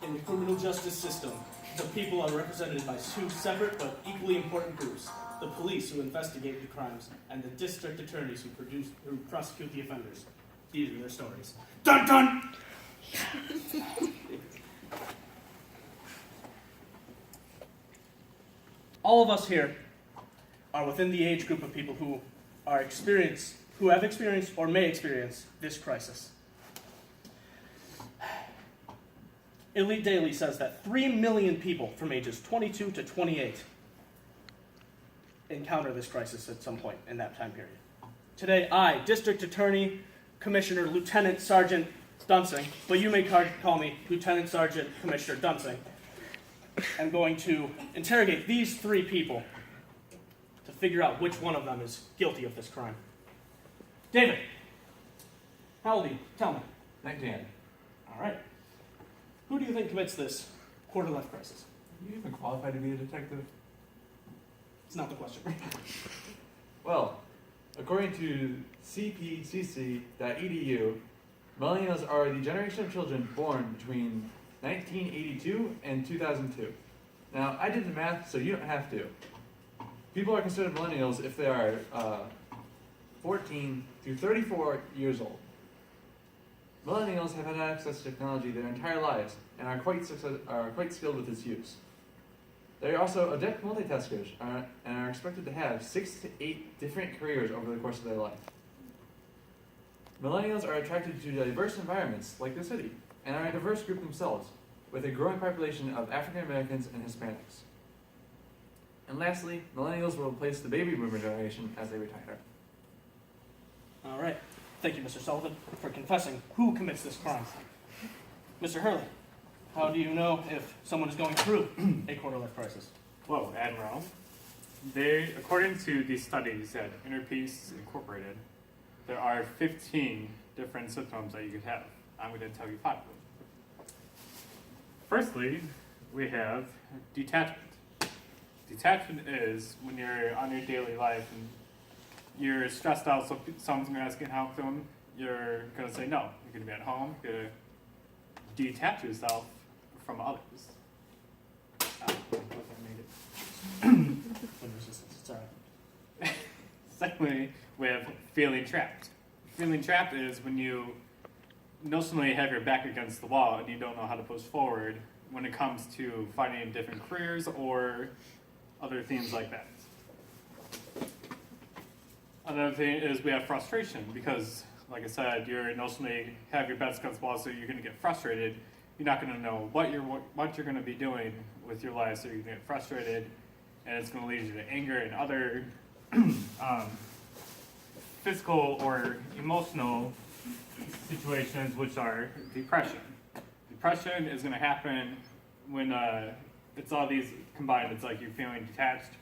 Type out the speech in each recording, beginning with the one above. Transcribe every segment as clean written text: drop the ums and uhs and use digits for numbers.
In the criminal justice system, the people are represented by two separate but equally important groups: the police, who investigate the crimes, and the district attorneys who prosecute the offenders. These are their stories. Dun dun! All of us here are within the age group of people who have experienced or may experience this crisis. Elite Daily says that 3 million people from ages 22 to 28 encounter this crisis at some point in that time period. Today, I, District Attorney, Commissioner Lieutenant Sergeant Dunsing, but you may call me Lieutenant Sergeant Commissioner Dunsing, am going to interrogate these 3 people to figure out which one of them is guilty of this crime. David, how old are you? Tell me. 19. All right. Who do you think commits this quarter-life crisis? Are you even qualified to be a detective? It's not the question. Well, according to cpcc.edu, millennials are the generation of children born between 1982 and 2002. Now, I did the math, so you don't have to. People are considered millennials if they are 14 to 34 years old. Millennials have had access to technology their entire lives and are quite skilled with its use. They are also adept multitaskers and are expected to have 6 to 8 different careers over the course of their life. Millennials are attracted to diverse environments like the city and are a diverse group themselves, with a growing population of African Americans and Hispanics. And lastly, millennials will replace the baby boomer generation as they retire. All right. Thank you, Mr. Sullivan, for confessing who commits this crime. Mr. Hurley, how do you know if someone is going through a quarter-life crisis? Well, Admiral, according to these studies at Inner Peace Incorporated, there are 15 different symptoms that you could have. I'm going to tell you 5 of them. Firstly, we have detachment. Detachment is when you're on your daily life and you're stressed out, so someone's going to ask you how come, you're going to say no. You're going to be at home, you're going to detach yourself from others. I made it. It's all right. Secondly, we have feeling trapped. Feeling trapped is when you notionally have your back against the wall and you don't know how to push forward when it comes to finding different careers or other things like that. Another thing is we have frustration because, like I said, you're notionally have your backs against the wall, so you're going to get frustrated. You're not going to know what you're going to be doing with your life, so you're going to get frustrated, and it's going to lead you to anger and other physical or emotional situations, which are depression. Depression is going to happen when it's all these combined. It's like you're feeling detached,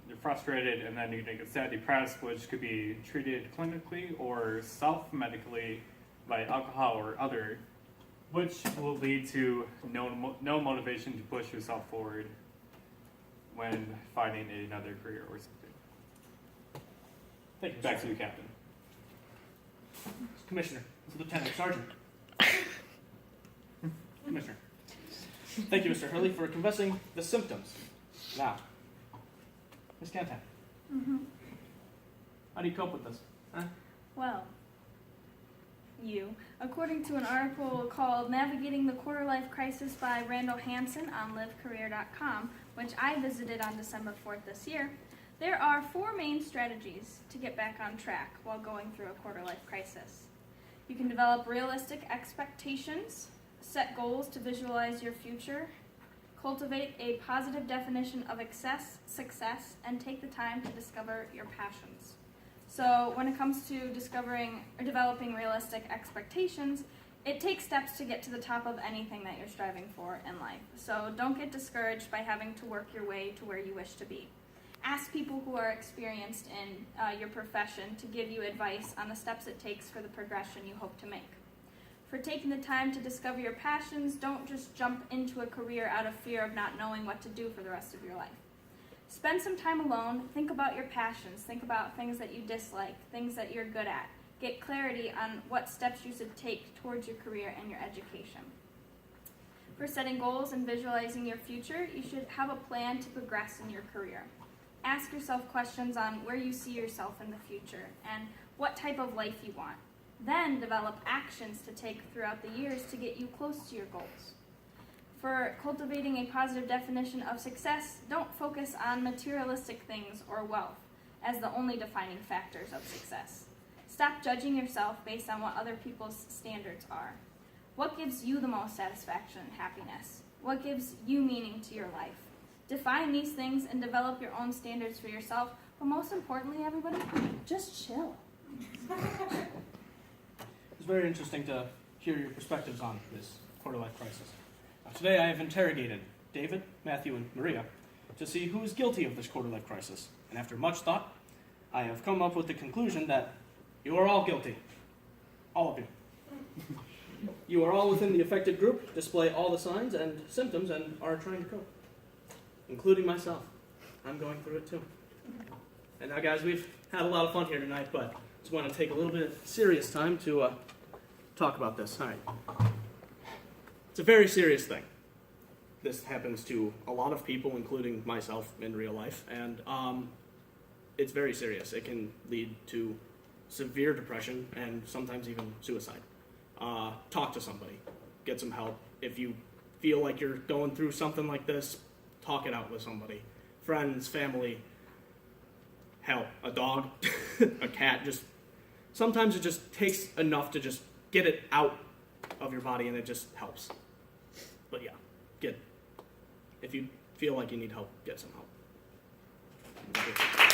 you're frustrated, and then you're going to get sad, depressed, which could be treated clinically or self-medically by alcohol or other, which will lead to no motivation to push yourself forward when finding another career or something. Thank you, Back Mr. to you, Captain. Commissioner, Lieutenant Sergeant. Commissioner. Thank you, Mr. Hurley, for confessing the symptoms. Now, Ms. Cantan, how do you cope with this? Huh? Well, according to an article called Navigating the Quarter-Life Crisis by Randall Hansen on livecareer.com, which I visited on December 4th this year, there are 4 main strategies to get back on track while going through a quarter-life crisis. You can develop realistic expectations, set goals to visualize your future, cultivate a positive definition of success, and take the time to discover your passions. So when it comes to discovering or developing realistic expectations, it takes steps to get to the top of anything that you're striving for in life. So don't get discouraged by having to work your way to where you wish to be. Ask people who are experienced in your profession to give you advice on the steps it takes for the progression you hope to make. For taking the time to discover your passions, don't just jump into a career out of fear of not knowing what to do for the rest of your life. Spend some time alone, think about your passions, think about things that you dislike, things that you're good at. Get clarity on what steps you should take towards your career and your education. For setting goals and visualizing your future, you should have a plan to progress in your career. Ask yourself questions on where you see yourself in the future and what type of life you want. Then develop actions to take throughout the years to get you close to your goals. For cultivating a positive definition of success, don't focus on materialistic things or wealth as the only defining factors of success. Stop judging yourself based on what other people's standards are. What gives you the most satisfaction and happiness? What gives you meaning to your life? Define these things and develop your own standards for yourself, but most importantly, everybody, just chill. It's very interesting to hear your perspectives on this quarter-life crisis. Now, today I have interrogated David, Matthew, and Maria to see who is guilty of this quarter-life crisis. And after much thought, I have come up with the conclusion that you are all guilty. All of you. You are all within the affected group, display all the signs and symptoms, and are trying to cope. Including myself. I'm going through it too. And now, guys, we've had a lot of fun here tonight, but just want to take a little bit of serious time to talk about this. All right. It's a very serious thing. This happens to a lot of people, including myself in real life, and it's very serious. It can lead to severe depression and sometimes even suicide. Talk to somebody. Get some help. If you feel like you're going through something like this, talk it out with somebody. Friends, family, hell, a dog, a cat. Just sometimes it just takes enough to just get it out of your body, and it just helps. But yeah, if you feel like you need help, get some help.